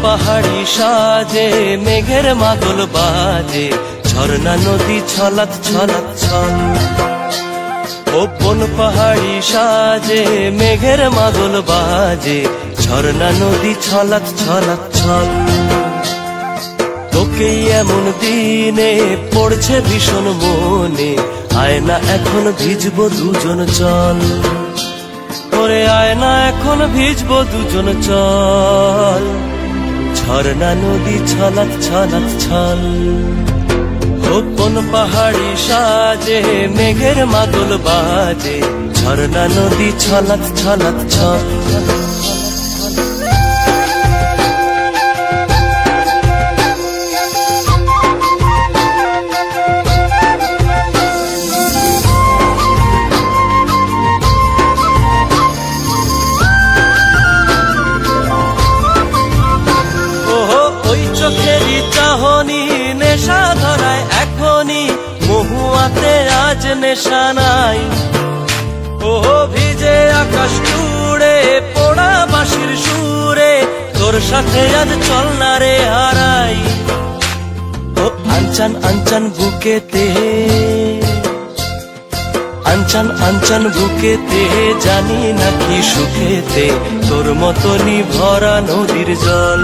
পাহাড়ি সাজে মেঘের মাদল বাজে, ঝর্ণা নদী ছলাৎ ছলাৎ ছল। কোন পাহাড়ি সাজে মেঘের মাদল বাজে, ঝর্ণা নদী ছলাৎ ছলাৎ ছল। তোকে এমন দিনে পড়ছে ভীষণ মনে, আয়না এখন ভিজবো দুজন চল। ওরে আয়না এখন ভিজবো দুজন চল, ঝর্ণা নদী ছলাৎ ছলাৎ ছল। কোন পাহাড়ি সাজে মেঘের মাদল বাজে, ঝর্ণা নদী ছলাৎ ছলাৎ ছল। চোখেরই চাহনি নেশা ধরায় এখনই, মহুয়াতে আজ নেশা নাই। ও ভিজে আকাশ জুড়ে পোড়া বাঁশির সুরে, তোর সাথে আজ চল না রে হারাই। ও আনচান আনচান বুকেতে, আনচান আনচান বুকেতে, জানি নাকি সুখেতে তোর মতনই ভরা নদীর জল।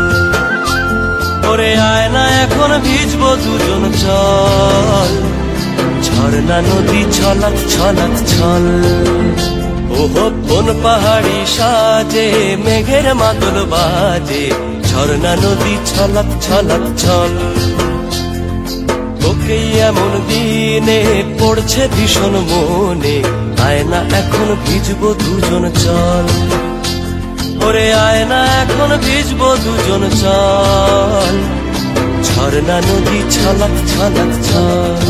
ওরে আয়না এখন ভিজবো দুজন চল, ঝর্ণা নদী ছলাৎ ছলাৎ ছল। ওহো কোন পাহাড়ি সাজে মেঘের মাদল বাজে, ঝর্ণা নদী ছলাৎ ছলাৎ ছল। তোকে এমন দিনে পড়ছে ভীষণ মনে, আয়না এখন ভিজবো দুজন চল। ওরে আয়না এখন ভিজবো দুজন চল, ঝর্ণা নদী ছলাৎ ছলাৎ ছল।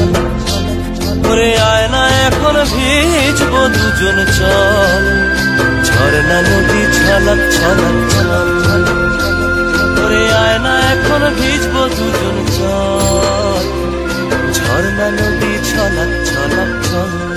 ওরে আয়না এখন ভিজবো দুজন চল, ঝর্ণা নদী ছলাৎ ছলাৎ ছল। ওরে আয়না এখন ভিজবো দুজন চল, ঝর্ণা নদী ছলাৎ ছলাৎ ছল।